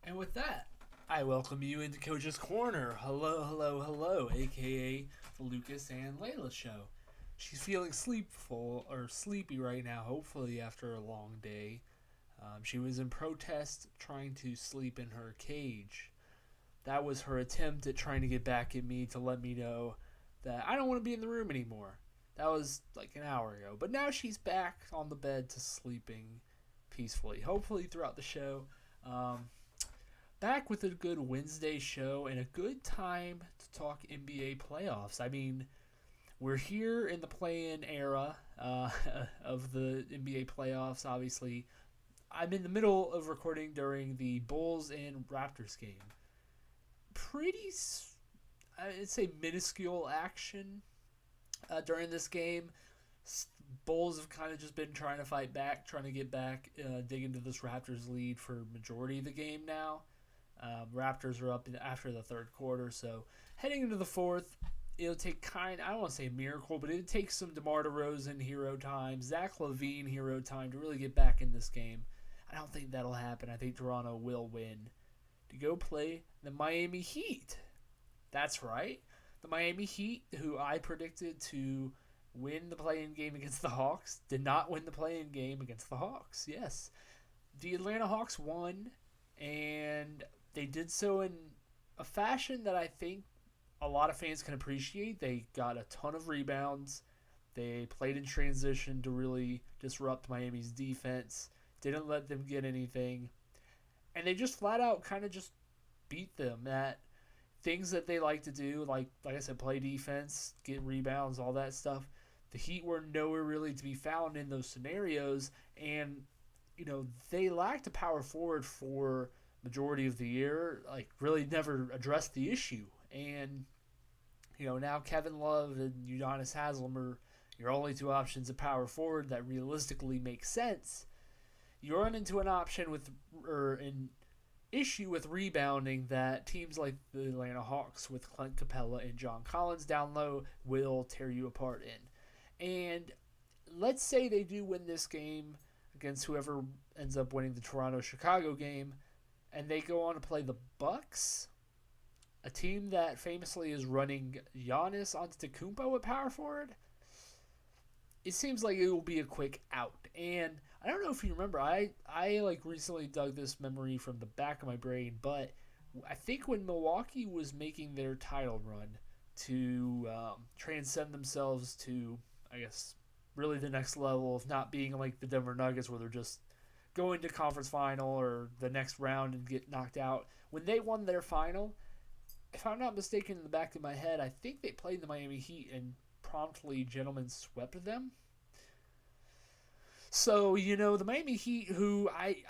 And with that, I welcome you into Coach's Corner. Hello, hello, hello, aka the Lucas and Layla show. She's feeling sleepy right now, hopefully after a long day. She was in protest trying to sleep in her cage. That was her attempt at trying to get back at me to let me know that I don't want to be in the room anymore. That was like an hour ago. But now she's back on the bed to sleeping peacefully, hopefully throughout the show. Um, Back with a good Wednesday show and a good time to talk NBA playoffs. I mean, we're here in the play-in era of the NBA playoffs. Obviously, I'm in the middle of recording during the Bulls and Raptors game. Pretty, I'd say, minuscule action during this game. Bulls have kind of just been trying to fight back, trying to get back, dig into this Raptors lead for majority of the game now. Raptors are up after the third quarter, so heading into the fourth, it'll take I don't want to say a miracle, but it'll take some DeMar DeRozan hero time, Zach LaVine hero time to really get back in this game. I don't think that'll happen. I think Toronto will win to go play the Miami Heat. That's right. The Miami Heat, who I predicted to win the play-in game against the Hawks, did not win the play-in game against the Hawks. Yes. The Atlanta Hawks won, and they did so in a fashion that I think a lot of fans can appreciate. They got a ton of rebounds. They played in transition to really disrupt Miami's defense. Didn't let them get anything. And they just flat out kind of just beat them at things that they like to do, like I said, play defense, get rebounds, all that stuff. The Heat were nowhere really to be found in those scenarios, and they lacked a power forward for majority of the year, like really never addressed the issue. And now Kevin Love and Udonis Haslem are your only two options at power forward that realistically make sense. You run into an option with or an issue with rebounding that teams like the Atlanta Hawks with Clint Capella and John Collins down low will tear you apart in. And let's say they do win this game against whoever ends up winning the Toronto-Chicago game, and they go on to play the Bucks, a team that famously is running Giannis Antetokounmpo at power forward. It seems like it will be a quick out. And I don't know if you remember, I recently dug this memory from the back of my brain, but I think when Milwaukee was making their title run to transcend themselves to, I guess, really the next level of not being like the Denver Nuggets where they're just going to conference final or the next round and get knocked out. When they won their final, if I'm not mistaken, in the back of my head, I think they played the Miami Heat and promptly gentlemen swept them. So, the Miami Heat, who I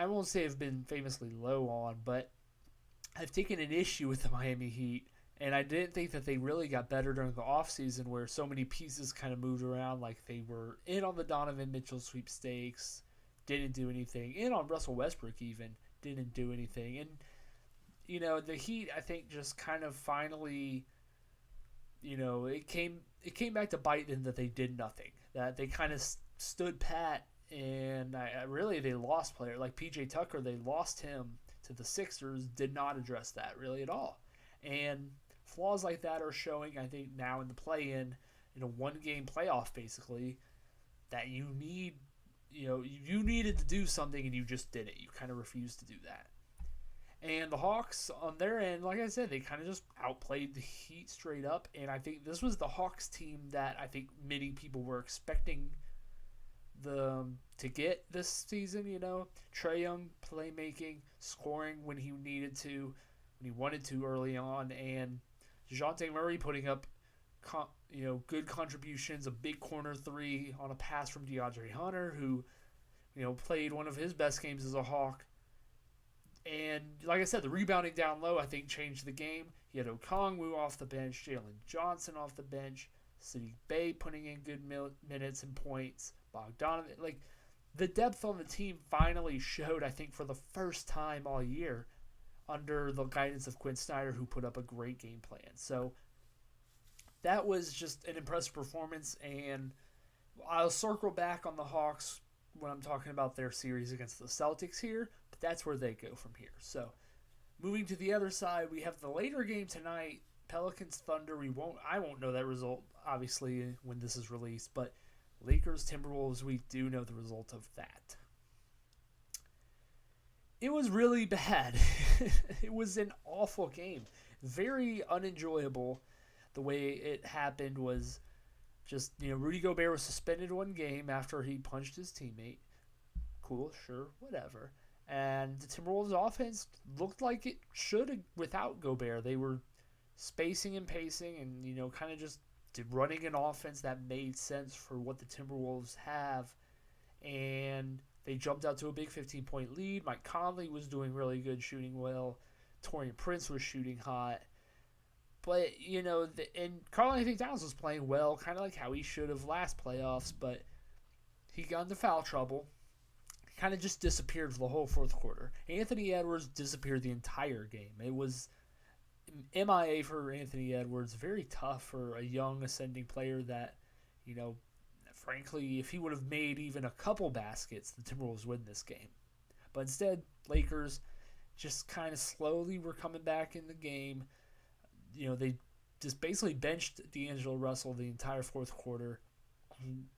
won't say have been famously low on, but I've taken an issue with the Miami Heat, and I didn't think that they really got better during the offseason where so many pieces kind of moved around, like they were in on the Donovan Mitchell sweepstakes, didn't do anything, in on Russell Westbrook even, didn't do anything. And, the Heat, I think, just kind of finally, it came back to bite them that they did nothing, that they kind of stood pat, and really they lost player like PJ Tucker. They lost him to the Sixers. Did not address that really at all, and flaws like that are showing. I think now in the play-in, in a one-game playoff, basically, that you need, you needed to do something and you just didn't. You kind of refused to do that. And the Hawks, on their end, like I said, they kind of just outplayed the Heat straight up. And I think this was the Hawks team that I think many people were expecting to get this season. Trae Young playmaking, scoring when he needed to, when he wanted to early on, and DeJounte Murray putting up good contributions, a big corner three on a pass from DeAndre Hunter, who played one of his best games as a Hawk. And like I said, the rebounding down low, I think, changed the game. He had Okongwu off the bench, Jalen Johnson off the bench, Saddiq Bey putting in good minutes and points, Bogdanovic. Like, the depth on the team finally showed, I think, for the first time all year under the guidance of Quinn Snyder, who put up a great game plan. So that was just an impressive performance, and I'll circle back on the Hawks when I'm talking about their series against the Celtics here, But that's where they go from here. So moving to the other side, we have the later game tonight, Pelicans Thunder. I won't know that result obviously when this is released, but Lakers Timberwolves, we do know the result of that. It was really bad. It was an awful game. Very unenjoyable. The way it happened was just, Rudy Gobert was suspended one game after he punched his teammate. Cool, sure, whatever. And the Timberwolves offense looked like it should without Gobert. They were spacing and pacing and, kind of just running an offense that made sense for what the Timberwolves have. And they jumped out to a big 15-point lead. Mike Conley was doing really good, shooting well. Taurean Prince was shooting hot. But, and Karl-Anthony Towns was playing well, kind of like how he should have last playoffs, but he got into foul trouble. Kind of just disappeared for the whole fourth quarter. Anthony Edwards disappeared the entire game. It was MIA for Anthony Edwards. Very tough for a young ascending player that, frankly, if he would have made even a couple baskets, the Timberwolves win this game. But instead, Lakers just kind of slowly were coming back in the game. They just basically benched D'Angelo Russell the entire fourth quarter.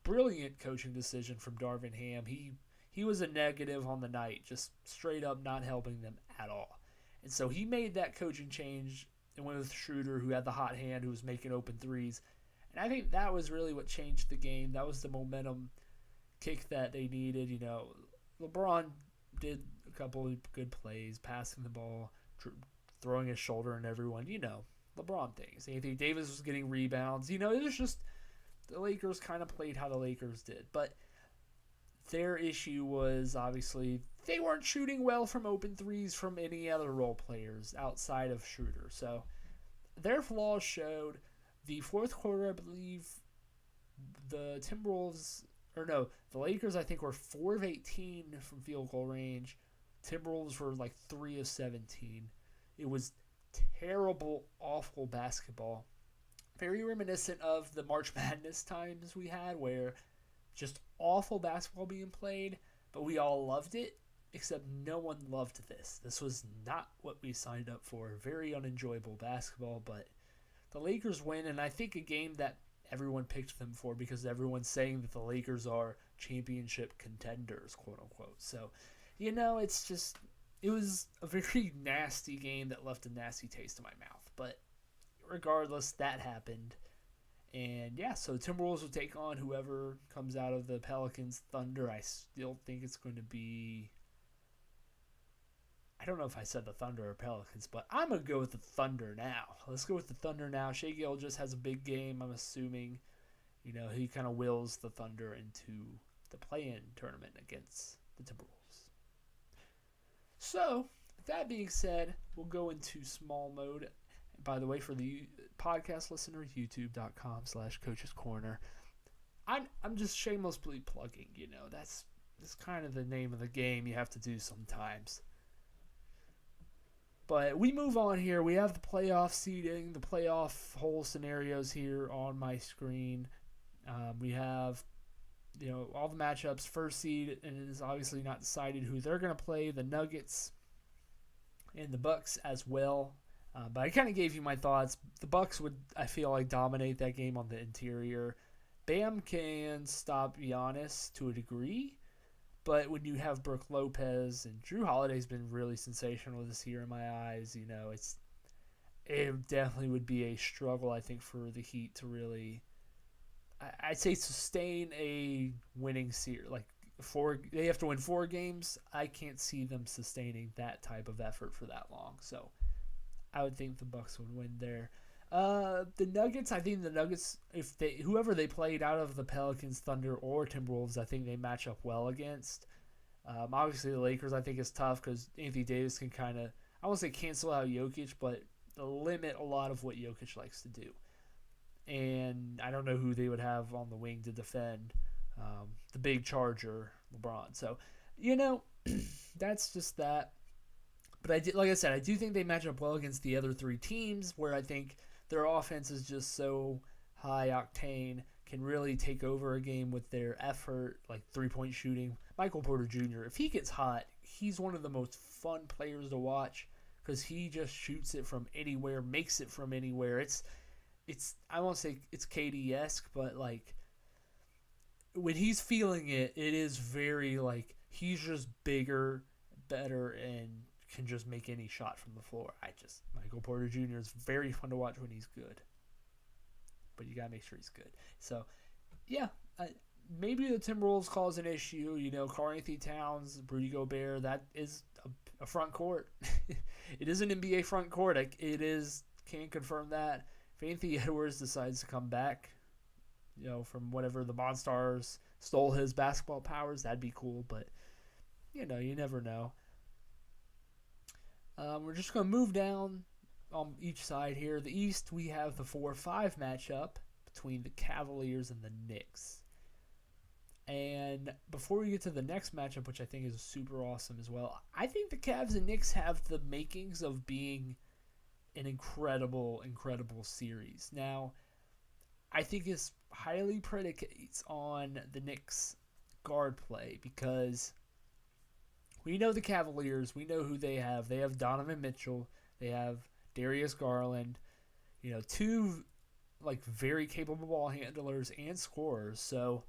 Brilliant coaching decision from Darvin Ham. He was a negative on the night, just straight up not helping them at all. And so he made that coaching change and went with Schroeder, who had the hot hand, who was making open threes. And I think that was really what changed the game. That was the momentum kick that they needed. LeBron did a couple of good plays, passing the ball, throwing his shoulder in everyone. LeBron things. Anthony Davis was getting rebounds. It was just the Lakers kind of played how the Lakers did. But their issue was obviously they weren't shooting well from open threes from any other role players outside of Schroeder. So their flaws showed. The fourth quarter, I believe, the Lakers, I think, were 4 of 18 from field goal range. Timberwolves were like 3 of 17. It was terrible, awful basketball. Very reminiscent of the March Madness times we had, where just awful basketball being played, but we all loved it, except no one loved this. This was not what we signed up for. Very unenjoyable basketball, but the Lakers win, and I think a game that everyone picked them for because everyone's saying that the Lakers are championship contenders, quote unquote. So, it was a very nasty game that left a nasty taste in my mouth. But regardless, that happened. And yeah, so the Timberwolves will take on whoever comes out of the Pelicans Thunder. I still think it's going to be, I don't know if I said the Thunder or Pelicans, but I'm going to go with the Thunder now. Let's go with the Thunder now. Shai Gilgeous has a big game, I'm assuming. He kind of wills the Thunder into the play-in tournament against the Timberwolves. So, with that being said, we'll go into small mode. By the way, for the podcast listener, youtube.com/Coach's Corner. I'm just shamelessly plugging, that's kind of the name of the game you have to do sometimes. But we move on here. We have the playoff seeding, the playoff whole scenarios here on my screen. We have, all the matchups. First seed, and it is obviously not decided who they're going to play. The Nuggets and the Bucks as well. But I kind of gave you my thoughts. The Bucks would, I feel like, dominate that game on the interior. Bam can stop Giannis to a degree. But when you have Brook Lopez and Drew Holiday's been really sensational this year in my eyes, it definitely would be a struggle, I think, for the Heat to really, I'd say, sustain a winning series. Like, they have to win 4 games. I can't see them sustaining that type of effort for that long. So I would think the Bucks would win there. The Nuggets, I think the Nuggets, whoever they played out of the Pelicans, Thunder, or Timberwolves, I think they match up well against. Obviously, the Lakers, I think, is tough because Anthony Davis can kind of, I won't say cancel out Jokic, but limit a lot of what Jokic likes to do. And I don't know who they would have on the wing to defend the big charger, LeBron. So, that's just that. But like I said, I do think they match up well against the other 3 teams, where I think their offense is just so high octane, can really take over a game with their effort, like 3-point shooting. Michael Porter Jr., if he gets hot, he's one of the most fun players to watch because he just shoots it from anywhere, makes it from anywhere. It's I won't say it's KD-esque, but like when he's feeling it, it is very like he's just bigger, better, and can just make any shot from the floor. Michael Porter Jr. is very fun to watch when he's good, but you gotta make sure he's good. So yeah, maybe the Timberwolves cause an issue. Karl-Anthony Towns, Rudy Gobert, that is a front court. It is an NBA front court. It is, can't confirm that. If Anthony Edwards decides to come back, from whatever the Monstars stole his basketball powers, that'd be cool. But, you never know. We're just going to move down on each side here. The East, we have the 4-5 matchup between the Cavaliers and the Knicks. And before we get to the next matchup, which I think is super awesome as well, I think the Cavs and Knicks have the makings of being an incredible, incredible series. Now, I think it's highly predicates on the Knicks guard play because we know the Cavaliers, we know who they have. They have Donovan Mitchell, they have Darius Garland, two like very capable ball handlers and scorers. So,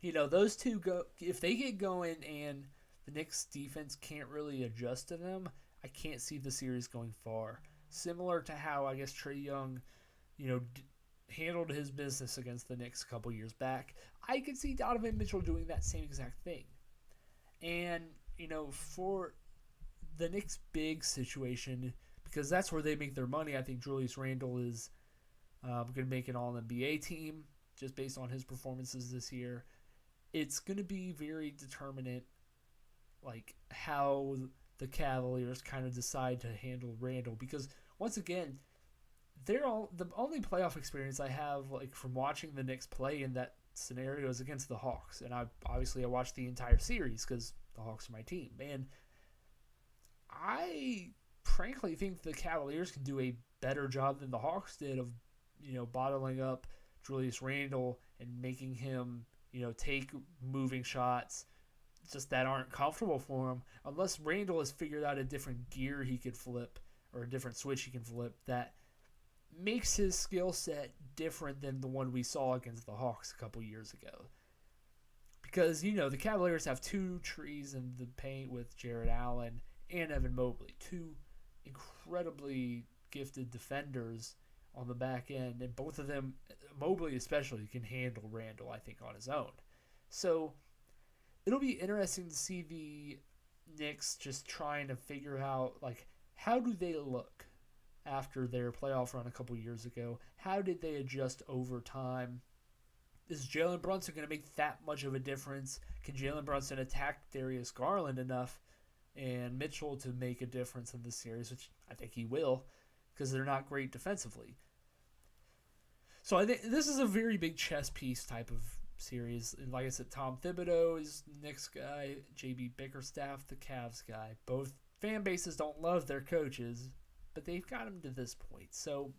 those two go if they get going and the Knicks defense can't really adjust to them, I can't see the series going far. Similar to how I guess Trae Young, handled his business against the Knicks a couple years back. I could see Donovan Mitchell doing that same exact thing. And, for the Knicks' big situation, because that's where they make their money, I think Julius Randle is going to make an All-NBA team just based on his performances this year. It's going to be very determinant, like, how the Cavaliers kind of decide to handle Randle. Because, once again, the only playoff experience I have, like, from watching the Knicks play in that scenario is against the Hawks. And I watched the entire series because the Hawks are my team. And I frankly think the Cavaliers can do a better job than the Hawks did of, bottling up Julius Randle and making him, take moving shots just that aren't comfortable for him, unless Randle has figured out a different gear he could flip or a different switch he can flip that makes his skill set different than the one we saw against the Hawks a couple years ago. Because, the Cavaliers have two trees in the paint with Jared Allen and Evan Mobley, two incredibly gifted defenders on the back end, and both of them, Mobley especially, can handle Randle, I think, on his own. So it'll be interesting to see the Knicks just trying to figure out, like, how do they look after their playoff run a couple years ago? How did they adjust over time? Is Jalen Brunson going to make that much of a difference? Can Jalen Brunson attack Darius Garland enough and Mitchell to make a difference in this series, which I think he will, because they're not great defensively. So I think this is a very big chess piece type of series. And like I said, Tom Thibodeau is the Knicks guy, JB Bickerstaff, the Cavs guy. Both fan bases don't love their coaches, but they've got them to this point. So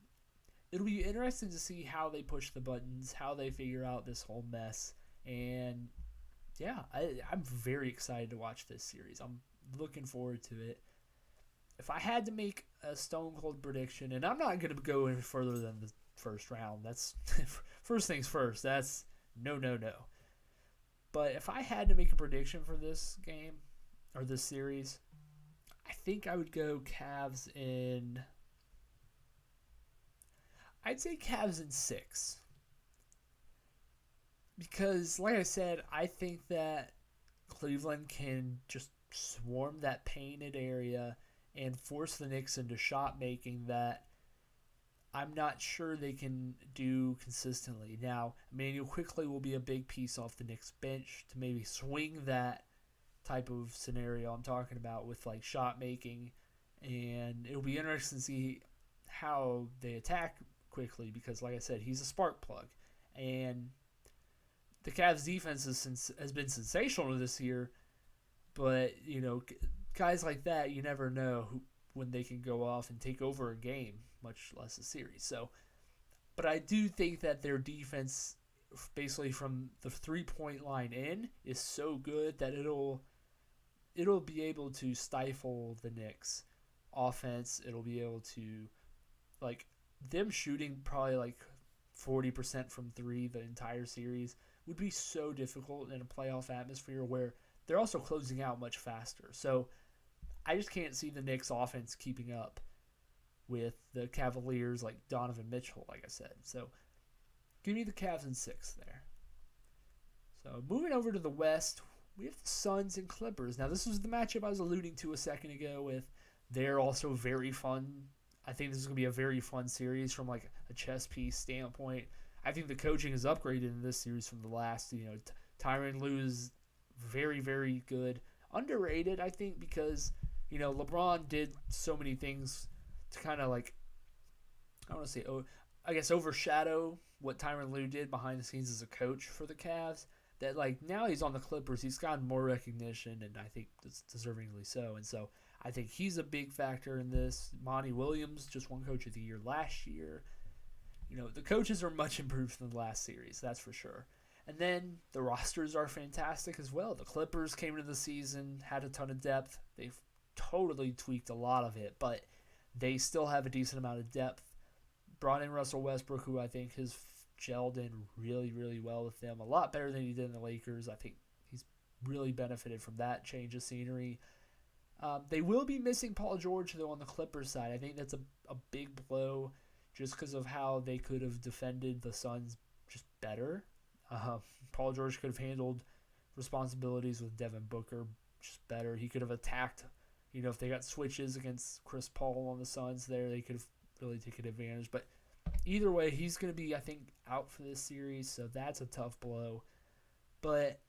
it'll be interesting to see how they push the buttons, how they figure out this whole mess. And yeah, I'm very excited to watch this series. I'm looking forward to it. If I had to make a stone cold prediction, and I'm not going to go any further than the first round. That's first things first. That's no. But if I had to make a prediction for this game or this series, I think I would go Cavs in. I'd say Cavs in 6. Because, like I said, I think that Cleveland can just swarm that painted area and force the Knicks into shot making that I'm not sure they can do consistently. Now, Emmanuel quickly will be a big piece off the Knicks bench to maybe swing that type of scenario I'm talking about with like shot making, and it'll be interesting to see how they attack quickly because, like I said, he's a spark plug, and the Cavs defense has been sensational this year, but guys like that, you never know when they can go off and take over a game, much less a series. So, but I do think that their defense, basically from the 3-point line in, is so good that it'll it'll be able to stifle the Knicks offense. It'll be able to, like, them shooting probably like 40% from three the entire series would be so difficult in a playoff atmosphere where they're also closing out much faster. So I just can't see the Knicks offense keeping up with the Cavaliers like Donovan Mitchell, like I said. So give me the Cavs in 6 there. So moving over to the West, we have the Suns and Clippers. Now this was the matchup I was alluding to a second ago with. They're also very fun. I think this is going to be a very fun series from like a chess piece standpoint. I think the coaching is upgraded in this series from the last. Tyronn Lue is very, very good. Underrated, I think, because, LeBron did so many things to kind of like, overshadow what Tyronn Lue did behind the scenes as a coach for the Cavs. That, like, now he's on the Clippers, he's gotten more recognition, and I think it's deservingly so. And so I think he's a big factor in this. Monty Williams just won Coach of the Year last year. The coaches are much improved from the last series, that's for sure. And then the rosters are fantastic as well. The Clippers came into the season, had a ton of depth. They've totally tweaked a lot of it, but they still have a decent amount of depth. Brought in Russell Westbrook, who I think has gelled in really, really well with them. A lot better than he did in the Lakers. I think he's really benefited from that change of scenery. They will be missing Paul George, though, on the Clippers side. I think that's a big blow just because of how they could have defended the Suns just better. Paul George could have handled responsibilities with Devin Booker just better. He could have attacked, if they got switches against Chris Paul on the Suns there, they could have really taken advantage. But either way, he's going to be, I think, out for this series, so that's a tough blow. But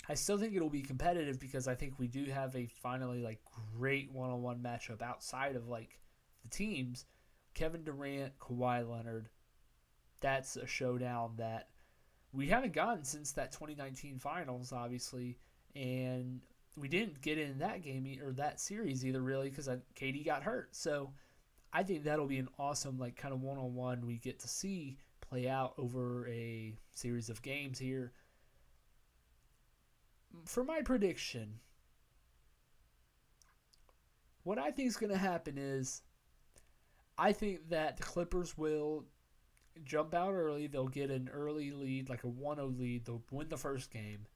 I still think it'll be competitive because I think we do have a finally like great one-on-one matchup outside of like the teams. Kevin Durant, Kawhi Leonard. That's a showdown that we haven't gotten since that 2019 finals, obviously, and we didn't get in that game or that series either, really, because KD got hurt. So I think that'll be an awesome like kind of one-on-one we get to see play out over a series of games here. For my prediction, what I think is going to happen is I think that the Clippers will jump out early. They'll get an early lead, like a 1-0 lead. They'll win the first game.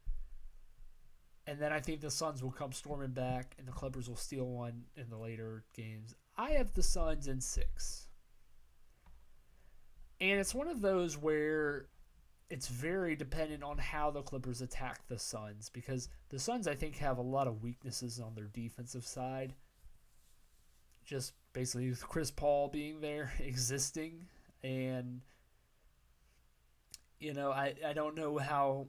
And then I think the Suns will come storming back, and the Clippers will steal one in the later games. I have the Suns in 6. And it's one of those where it's very dependent on how the Clippers attack the Suns, because the Suns, I think, have a lot of weaknesses on their defensive side. Just basically with Chris Paul being there, existing, and, I don't know how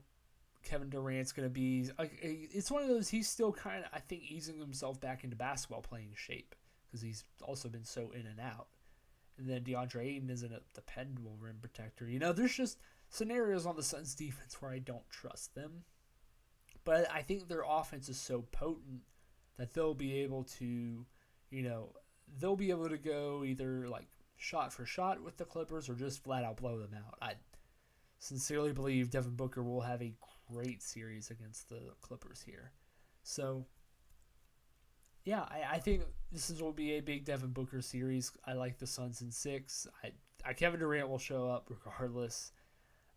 Kevin Durant's going to be. It's one of those, he's still kind of, I think, easing himself back into basketball playing shape, because he's also been so in and out. And then DeAndre Ayton isn't a dependable rim protector. There's just scenarios on the Suns defense where I don't trust them. But I think their offense is so potent that they'll be able to, they'll be able to go either like shot for shot with the Clippers or just flat out blow them out. I sincerely believe Devin Booker will have a great series against the Clippers here. So, yeah, I think will be a big Devin Booker series. I like the Suns in 6. Kevin Durant will show up regardless.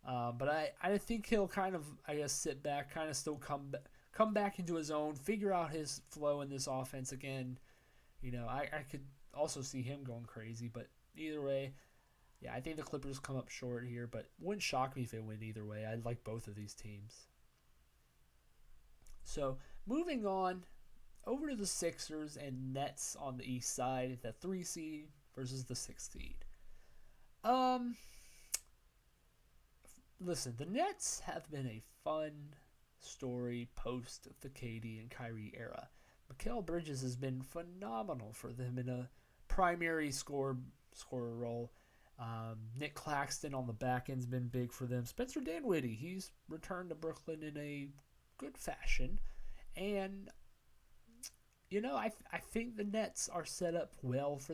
But I think he'll kind of, sit back, kind of still come back into his own, figure out his flow in this offense again. I could also see him going crazy, but either way, yeah, I think the Clippers come up short here, but wouldn't shock me if they win either way. I like both of these teams. So, moving on, over to the Sixers and Nets on the East side, the 3 seed versus the 6 seed. Listen, the Nets have been a fun story post the KD and Kyrie era. Mikal Bridges has been phenomenal for them in a primary scorer role. Nick Claxton on the back end's been big for them. Spencer Dinwiddie, he's returned to Brooklyn in a good fashion. And, I think the Nets are set up well for